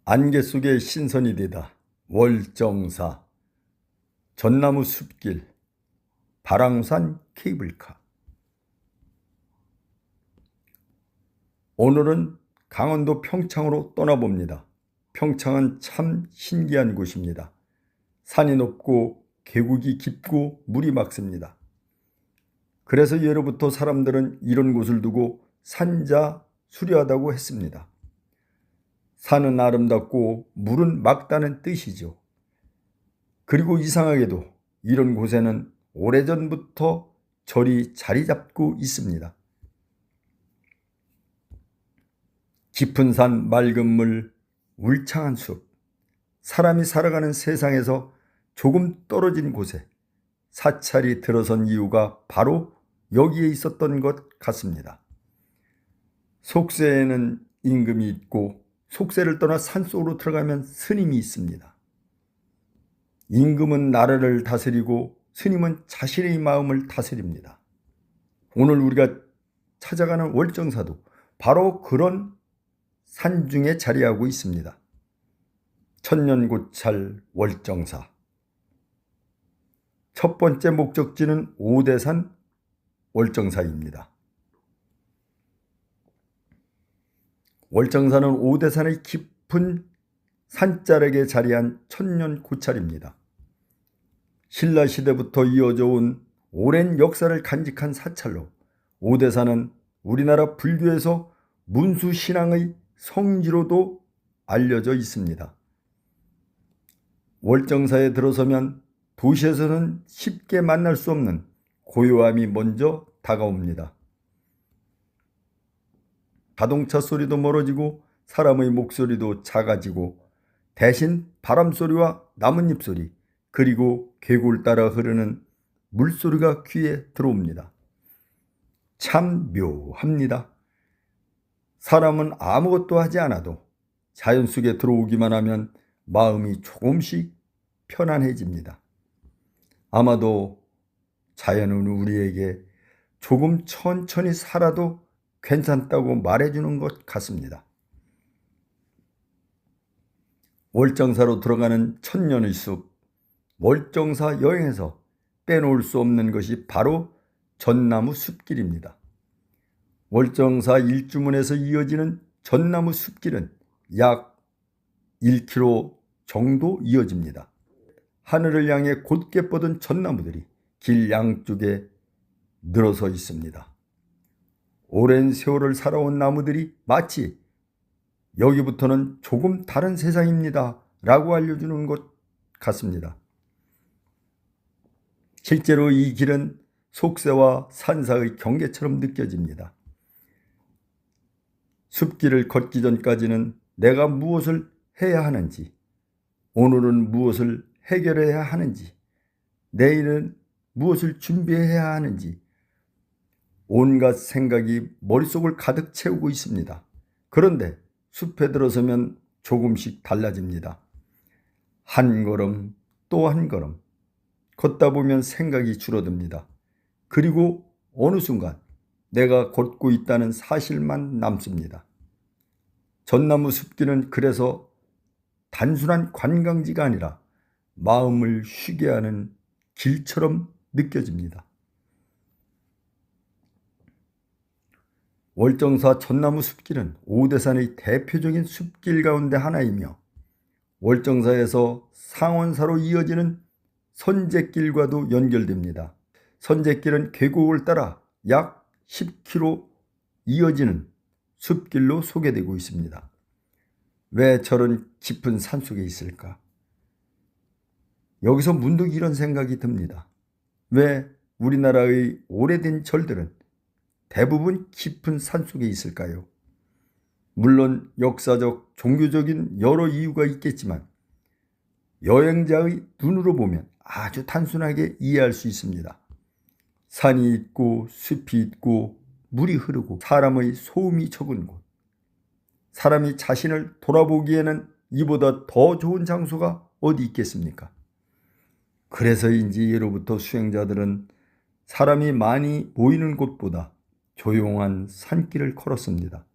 안개 속에 신선이 되다. 월정사, 전나무 숲길, 발왕산 케이블카. 오늘은 강원도 평창으로 떠나봅니다. 평창은 참 신기한 곳입니다. 산이 높고 계곡이 깊고 물이 맑습니다. 그래서 예로부터 사람들은 이런 곳을 두고 산자 수려하다고 했습니다. 산은 아름답고 물은 맑다는 뜻이죠. 그리고 이상하게도 이런 곳에는 오래전부터 절이 자리 잡고 있습니다. 깊은 산, 맑은 물, 울창한 숲, 사람이 살아가는 세상에서 조금 떨어진 곳에 사찰이 들어선 이유가 바로 여기에 있었던 것 같습니다. 속세에는 임금이 있고 속세를 떠나 산속으로 들어가면 스님이 있습니다. 임금은 나라를 다스리고 스님은 자신의 마음을 다스립니다. 오늘 우리가 찾아가는 월정사도 바로 그런 산중에 자리하고 있습니다. 천년고찰 월정사. 첫 번째 목적지는 오대산 월정사입니다. 월정사는 오대산의 깊은 산자락에 자리한 천년고찰입니다. 신라시대부터 이어져 온 오랜 역사를 간직한 사찰로 오대산은 우리나라 불교에서 문수신앙의 성지로도 알려져 있습니다. 월정사에 들어서면 도시에서는 쉽게 만날 수 없는 고요함이 먼저 다가옵니다. 자동차 소리도 멀어지고 사람의 목소리도 작아지고 대신 바람소리와 나뭇잎 소리 그리고 계곡을 따라 흐르는 물소리가 귀에 들어옵니다. 참 묘합니다. 사람은 아무것도 하지 않아도 자연 속에 들어오기만 하면 마음이 조금씩 편안해집니다. 아마도 자연은 우리에게 조금 천천히 살아도 괜찮다고 말해주는 것 같습니다. 월정사로 들어가는 천년의 숲, 월정사 여행에서 빼놓을 수 없는 것이 바로 전나무 숲길입니다. 월정사 일주문에서 이어지는 전나무 숲길은 약 1km 정도 이어집니다. 하늘을 향해 곧게 뻗은 전나무들이 길 양쪽에 늘어서 있습니다. 오랜 세월을 살아온 나무들이 마치 여기부터는 조금 다른 세상입니다 라고 알려주는 것 같습니다. 실제로 이 길은 속세와 산사의 경계처럼 느껴집니다. 숲길을 걷기 전까지는 내가 무엇을 해야 하는지, 오늘은 무엇을 해결해야 하는지, 내일은 무엇을 준비해야 하는지 온갖 생각이 머릿속을 가득 채우고 있습니다. 그런데 숲에 들어서면 조금씩 달라집니다. 한 걸음 또 한 걸음 걷다 보면 생각이 줄어듭니다. 그리고 어느 순간 내가 걷고 있다는 사실만 남습니다. 전나무 숲길은 그래서 단순한 관광지가 아니라 마음을 쉬게 하는 길처럼 느껴집니다. 월정사 전나무 숲길은 오대산의 대표적인 숲길 가운데 하나이며 월정사에서 상원사로 이어지는 선제길과도 연결됩니다. 선제길은 계곡을 따라 약 10km 이어지는 숲길로 소개되고 있습니다. 왜 저런 깊은 산속에 있을까? 여기서 문득 이런 생각이 듭니다. 왜 우리나라의 오래된 절들은 대부분 깊은 산속에 있을까요? 물론 역사적, 종교적인 여러 이유가 있겠지만 여행자의 눈으로 보면 아주 단순하게 이해할 수 있습니다. 산이 있고 숲이 있고 물이 흐르고 사람의 소음이 적은 곳. 사람이 자신을 돌아보기에는 이보다 더 좋은 장소가 어디 있겠습니까? 그래서인지 예로부터 수행자들은 사람이 많이 모이는 곳보다 조용한 산길을 걸었습니다.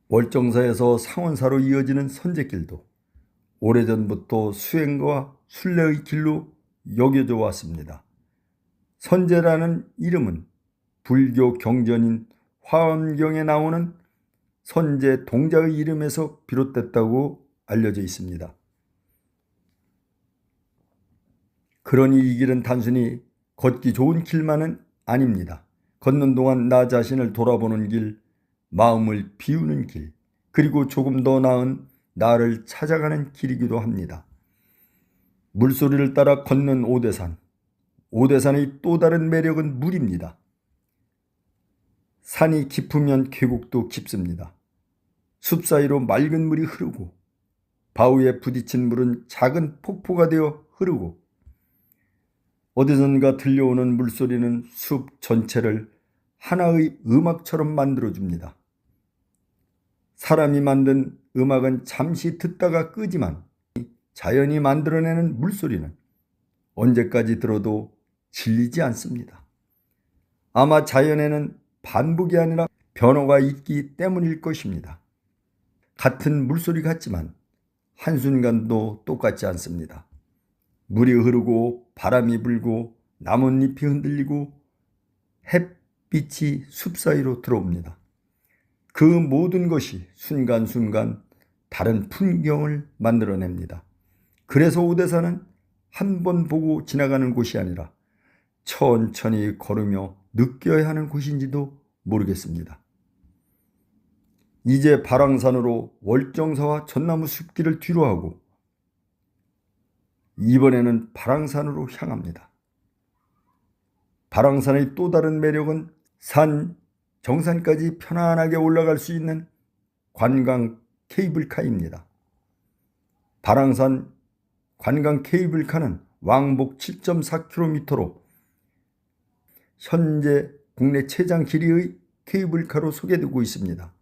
월정사에서 상원사로 이어지는 선제길도 오래전부터 수행과 순례의 길로 여겨져 왔습니다. 선제라는 이름은 불교 경전인 화엄경에 나오는 선제 동자의 이름에서 비롯됐다고 알려져 있습니다. 그러니 이 길은 단순히 걷기 좋은 길만은 아닙니다. 걷는 동안 나 자신을 돌아보는 길, 마음을 비우는 길, 그리고 조금 더 나은 나를 찾아가는 길이기도 합니다. 물소리를 따라 걷는 오대산. 오대산의 또 다른 매력은 물입니다. 산이 깊으면 계곡도 깊습니다. 숲 사이로 맑은 물이 흐르고 바위에 부딪힌 물은 작은 폭포가 되어 흐르고 어디선가 들려오는 물소리는 숲 전체를 하나의 음악처럼 만들어줍니다. 사람이 만든 음악은 잠시 듣다가 끄지만 자연이 만들어내는 물소리는 언제까지 들어도 질리지 않습니다. 아마 자연에는 반복이 아니라 변화가 있기 때문일 것입니다. 같은 물소리 같지만 한순간도 똑같지 않습니다. 물이 흐르고 바람이 불고 나뭇잎이 흔들리고 햇빛이 숲 사이로 들어옵니다. 그 모든 것이 순간순간 다른 풍경을 만들어냅니다. 그래서 오대산은 한 번 보고 지나가는 곳이 아니라 천천히 걸으며 느껴야 하는 곳인지도 모르겠습니다. 이제 발왕산으로 월정사와 전나무 숲길을 뒤로하고 이번에는 발왕산으로 향합니다. 발왕산의 또 다른 매력은 산 정상까지 편안하게 올라갈 수 있는 관광 케이블카입니다. 발왕산 관광 케이블카는 왕복 7.4km로 현재 국내 최장 길이의 케이블카로 소개되고 있습니다.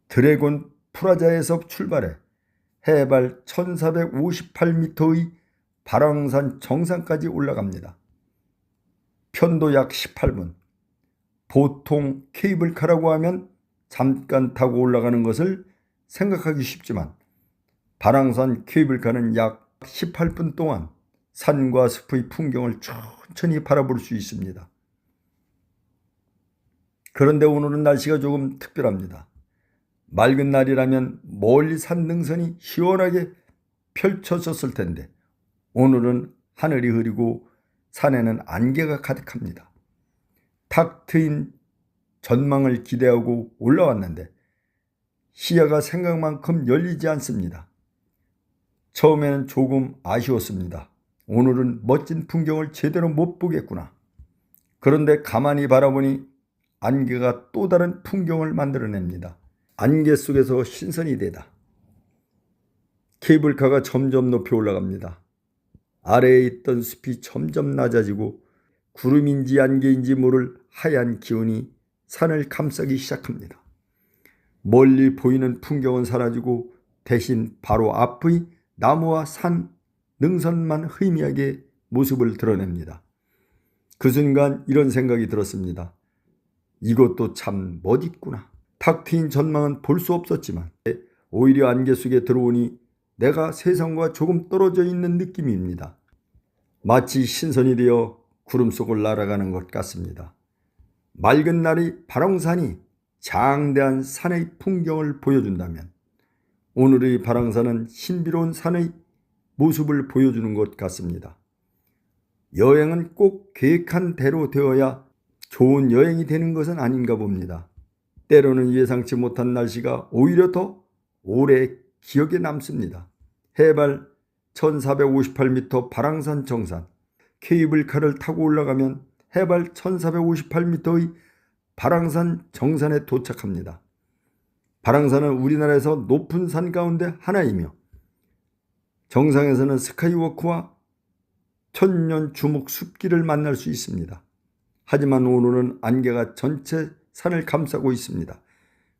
드래곤 프라자에서 출발해 해발 1458m의 발왕산 정상까지 올라갑니다. 편도 약 18분. 보통 케이블카라고 하면 잠깐 타고 올라가는 것을 생각하기 쉽지만 발왕산 케이블카는 약 18분 동안 산과 숲의 풍경을 천천히 바라볼 수 있습니다. 그런데 오늘은 날씨가 조금 특별합니다. 맑은 날이라면 멀리 산 능선이 시원하게 펼쳐졌을 텐데 오늘은 하늘이 흐리고 산에는 안개가 가득합니다. 탁 트인 전망을 기대하고 올라왔는데 시야가 생각만큼 열리지 않습니다. 처음에는 조금 아쉬웠습니다. 오늘은 멋진 풍경을 제대로 못 보겠구나. 그런데 가만히 바라보니 안개가 또 다른 풍경을 만들어냅니다. 안개 속에서 신선이 되다. 케이블카가 점점 높이 올라갑니다. 아래에 있던 숲이 점점 낮아지고 구름인지 안개인지 모를 하얀 기운이 산을 감싸기 시작합니다. 멀리 보이는 풍경은 사라지고 대신 바로 앞의 나무와 산, 능선만 희미하게 모습을 드러냅니다. 그 순간 이런 생각이 들었습니다. 이것도 참 멋있구나. 탁 트인 전망은 볼 수 없었지만 오히려 안개 속에 들어오니 내가 세상과 조금 떨어져 있는 느낌입니다. 마치 신선이 되어 구름 속을 날아가는 것 같습니다. 맑은 날이 발왕산이 장대한 산의 풍경을 보여준다면 오늘의 발왕산은 신비로운 산의 모습을 보여주는 것 같습니다. 여행은 꼭 계획한 대로 되어야 좋은 여행이 되는 것은 아닌가 봅니다. 때로는 예상치 못한 날씨가 오히려 더 오래 기억에 남습니다. 해발 1458m 발왕산 정상, 케이블카를 타고 올라가면 해발 1458m의 발왕산 정산에 도착합니다. 발왕산은 우리나라에서 높은 산 가운데 하나이며 정상에서는 스카이워크와 천년 주목 숲길을 만날 수 있습니다. 하지만 오늘은 안개가 전체 산을 감싸고 있습니다.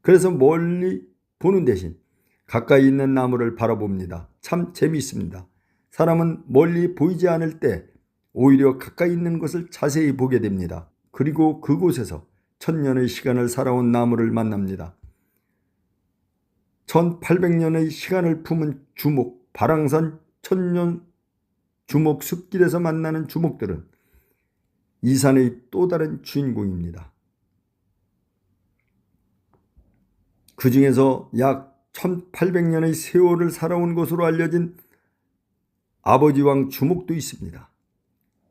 그래서 멀리 보는 대신 가까이 있는 나무를 바라봅니다. 참 재미있습니다. 사람은 멀리 보이지 않을 때 오히려 가까이 있는 것을 자세히 보게 됩니다. 그리고 그곳에서 천년의 시간을 살아온 나무를 만납니다. 1800년의 시간을 품은 주목, 발왕산 천년 주목 숲길에서 만나는 주목들은 이 산의 또 다른 주인공입니다. 그 중에서 약 1800년의 세월을 살아온 것으로 알려진 아버지왕 주목도 있습니다.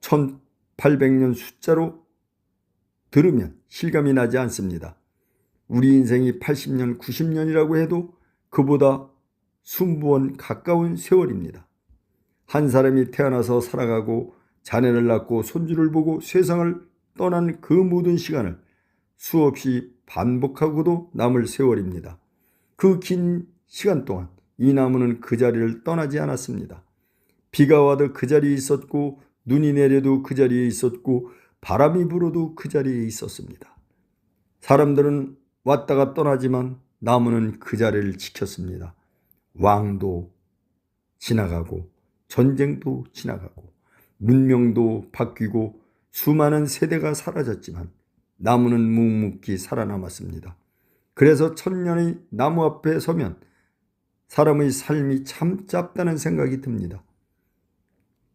1800년 숫자로 들으면 실감이 나지 않습니다. 우리 인생이 80년, 90년이라고 해도 그보다 순부원 가까운 세월입니다. 한 사람이 태어나서 살아가고 자녀를 낳고 손주를 보고 세상을 떠난 그 모든 시간을 수없이 반복하고도 남을 세월입니다. 그 긴 시간 동안 이 나무는 그 자리를 떠나지 않았습니다. 비가 와도 그 자리에 있었고, 눈이 내려도 그 자리에 있었고, 바람이 불어도 그 자리에 있었습니다. 사람들은 왔다가 떠나지만 나무는 그 자리를 지켰습니다. 왕도 지나가고 전쟁도 지나가고 문명도 바뀌고 수많은 세대가 사라졌지만 나무는 묵묵히 살아남았습니다. 그래서 천년의 나무 앞에 서면 사람의 삶이 참 짧다는 생각이 듭니다.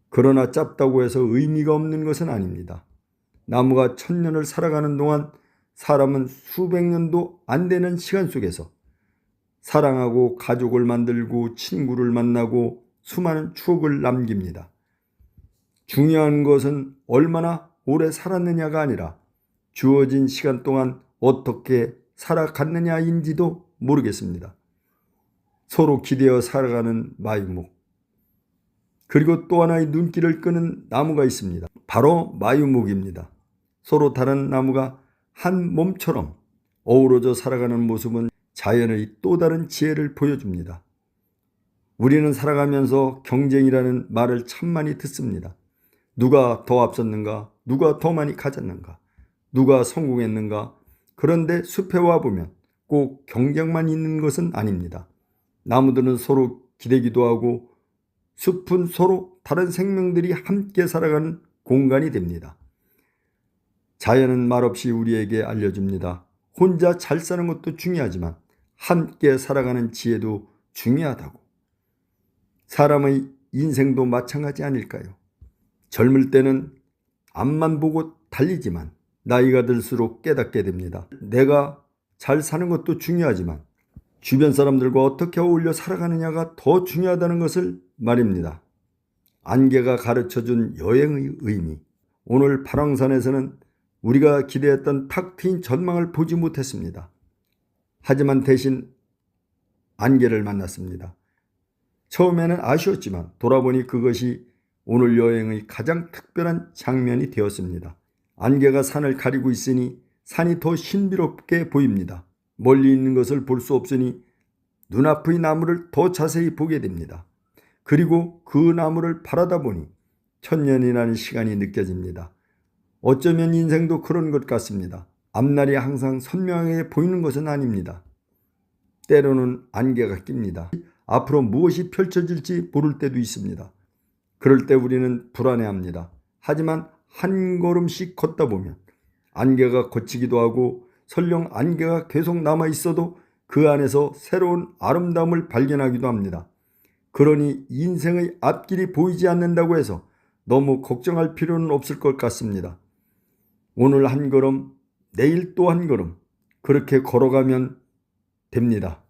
그러나 짧다고 해서 의미가 없는 것은 아닙니다. 나무가 천년을 살아가는 동안 사람은 수백 년도 안 되는 시간 속에서 사랑하고 가족을 만들고 친구를 만나고 수많은 추억을 남깁니다. 중요한 것은 얼마나 오래 살았느냐가 아니라 주어진 시간 동안 어떻게 살아갔느냐인지도 모르겠습니다. 서로 기대어 살아가는 마유목. 그리고 또 하나의 눈길을 끄는 나무가 있습니다. 바로 마유목입니다. 서로 다른 나무가 한 몸처럼 어우러져 살아가는 모습은 자연의 또 다른 지혜를 보여줍니다. 우리는 살아가면서 경쟁이라는 말을 참 많이 듣습니다. 누가 더 앞섰는가? 누가 더 많이 가졌는가? 누가 성공했는가? 그런데 숲에 와보면 꼭 경쟁만 있는 것은 아닙니다. 나무들은 서로 기대기도 하고 숲은 서로 다른 생명들이 함께 살아가는 공간이 됩니다. 자연은 말없이 우리에게 알려줍니다. 혼자 잘 사는 것도 중요하지만 함께 살아가는 지혜도 중요하다고. 사람의 인생도 마찬가지 아닐까요? 젊을 때는 앞만 보고 달리지만 나이가 들수록 깨닫게 됩니다. 내가 잘 사는 것도 중요하지만 주변 사람들과 어떻게 어울려 살아가느냐가 더 중요하다는 것을 말입니다. 안개가 가르쳐준 여행의 의미. 오늘 발왕산에서는 우리가 기대했던 탁 트인 전망을 보지 못했습니다. 하지만 대신 안개를 만났습니다. 처음에는 아쉬웠지만 돌아보니 그것이 오늘 여행의 가장 특별한 장면이 되었습니다. 안개가 산을 가리고 있으니 산이 더 신비롭게 보입니다. 멀리 있는 것을 볼 수 없으니 눈앞의 나무를 더 자세히 보게 됩니다. 그리고 그 나무를 바라다 보니 천년이라는 시간이 느껴집니다. 어쩌면 인생도 그런 것 같습니다. 앞날이 항상 선명하게 보이는 것은 아닙니다. 때로는 안개가 낍니다. 앞으로 무엇이 펼쳐질지 모를 때도 있습니다. 그럴 때 우리는 불안해합니다. 하지만 한 걸음씩 걷다 보면 안개가 걷히기도 하고 설령 안개가 계속 남아 있어도 그 안에서 새로운 아름다움을 발견하기도 합니다. 그러니 인생의 앞길이 보이지 않는다고 해서 너무 걱정할 필요는 없을 것 같습니다. 오늘 한 걸음, 내일 또 한 걸음, 그렇게 걸어가면 됩니다.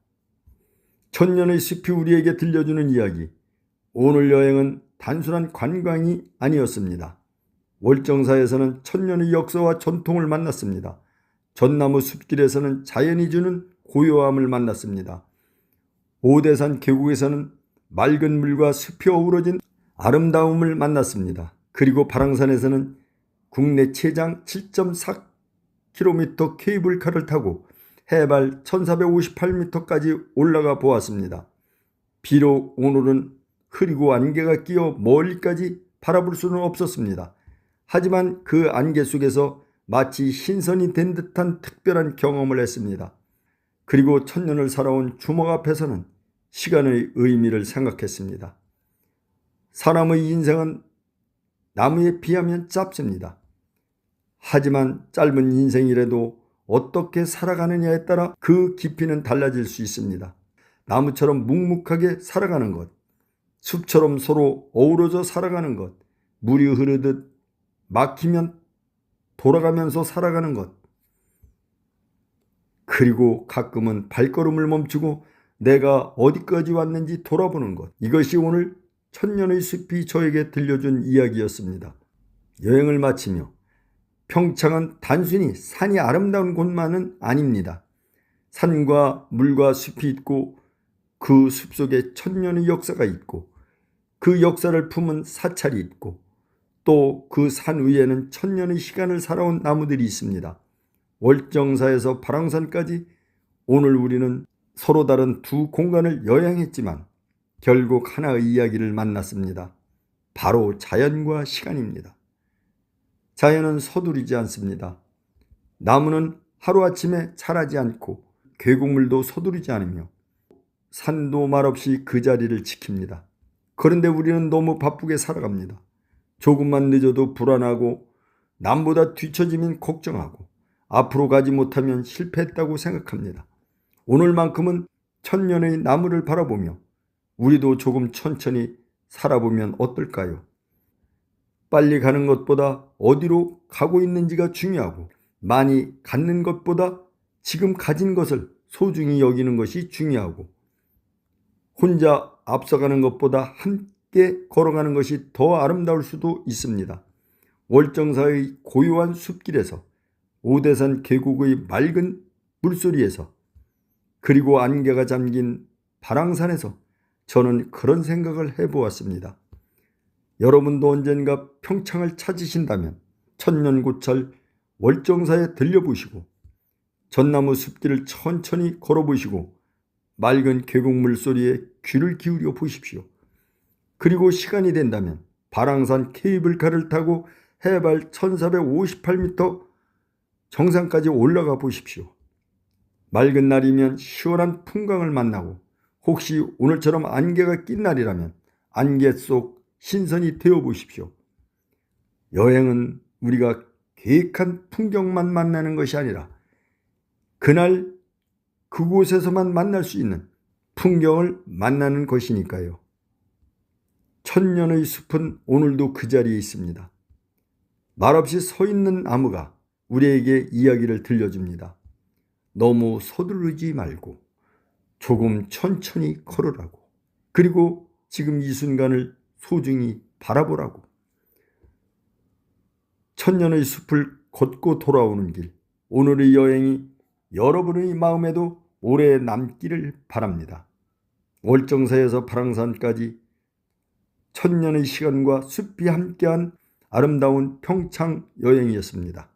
천년의 숲이 우리에게 들려주는 이야기. 오늘 여행은 단순한 관광이 아니었습니다. 월정사에서는 천년의 역사와 전통을 만났습니다. 전나무 숲길에서는 자연이 주는 고요함을 만났습니다. 오대산 계곡에서는 맑은 물과 숲이 어우러진 아름다움을 만났습니다. 그리고 발왕산에서는 국내 최장 7.4km 케이블카를 타고 해발 1458m까지 올라가 보았습니다. 비록 오늘은 흐리고 안개가 끼어 멀리까지 바라볼 수는 없었습니다. 하지만 그 안개 속에서 마치 신선이 된 듯한 특별한 경험을 했습니다. 그리고 천년을 살아온 주먹 앞에서는 시간의 의미를 생각했습니다. 사람의 인생은 나무에 비하면 짧습니다. 하지만 짧은 인생이라도 어떻게 살아가느냐에 따라 그 깊이는 달라질 수 있습니다. 나무처럼 묵묵하게 살아가는 것, 숲처럼 서로 어우러져 살아가는 것, 물이 흐르듯 막히면 돌아가면서 살아가는 것, 그리고 가끔은 발걸음을 멈추고 내가 어디까지 왔는지 돌아보는 것. 이것이 오늘 천년의 숲이 저에게 들려준 이야기였습니다. 여행을 마치며 평창은 단순히 산이 아름다운 곳만은 아닙니다. 산과 물과 숲이 있고 그 숲속에 천년의 역사가 있고 그 역사를 품은 사찰이 있고 또 그 산 위에는 천년의 시간을 살아온 나무들이 있습니다. 월정사에서 발왕산까지 오늘 우리는 서로 다른 두 공간을 여행했지만 결국 하나의 이야기를 만났습니다. 바로 자연과 시간입니다. 자연은 서두르지 않습니다. 나무는 하루아침에 자라지 않고 계곡물도 서두르지 않으며 산도 말없이 그 자리를 지킵니다. 그런데 우리는 너무 바쁘게 살아갑니다. 조금만 늦어도 불안하고 남보다 뒤처지면 걱정하고 앞으로 가지 못하면 실패했다고 생각합니다. 오늘만큼은 천년의 나무를 바라보며 우리도 조금 천천히 살아보면 어떨까요? 빨리 가는 것보다 어디로 가고 있는지가 중요하고 많이 갖는 것보다 지금 가진 것을 소중히 여기는 것이 중요하고 혼자 앞서가는 것보다 함께 걸어가는 것이 더 아름다울 수도 있습니다. 월정사의 고요한 숲길에서 오대산 계곡의 맑은 물소리에서 그리고 안개가 잠긴 발왕산에서 저는 그런 생각을 해보았습니다. 여러분도 언젠가 평창을 찾으신다면 천년고찰 월정사에 들려보시고 전나무 숲길을 천천히 걸어보시고 맑은 계곡물 소리에 귀를 기울여 보십시오. 그리고 시간이 된다면 발왕산 케이블카를 타고 해발 1458m 정상까지 올라가 보십시오. 맑은 날이면 시원한 풍광을 만나고 혹시 오늘처럼 안개가 낀 날이라면 안개 속 신선이 되어 보십시오. 여행은 우리가 계획한 풍경만 만나는 것이 아니라 그날 그곳에서만 만날 수 있는 풍경을 만나는 것이니까요. 천년의 숲은 오늘도 그 자리에 있습니다. 말없이 서 있는 나무가 우리에게 이야기를 들려줍니다. 너무 서두르지 말고 조금 천천히 걸으라고. 그리고 지금 이 순간을 소중히 바라보라고. 천년의 숲을 걷고 돌아오는 길, 오늘의 여행이 여러분의 마음에도 오래 남기를 바랍니다. 월정사에서 발왕산까지 천년의 시간과 숲이 함께한 아름다운 평창 여행이었습니다.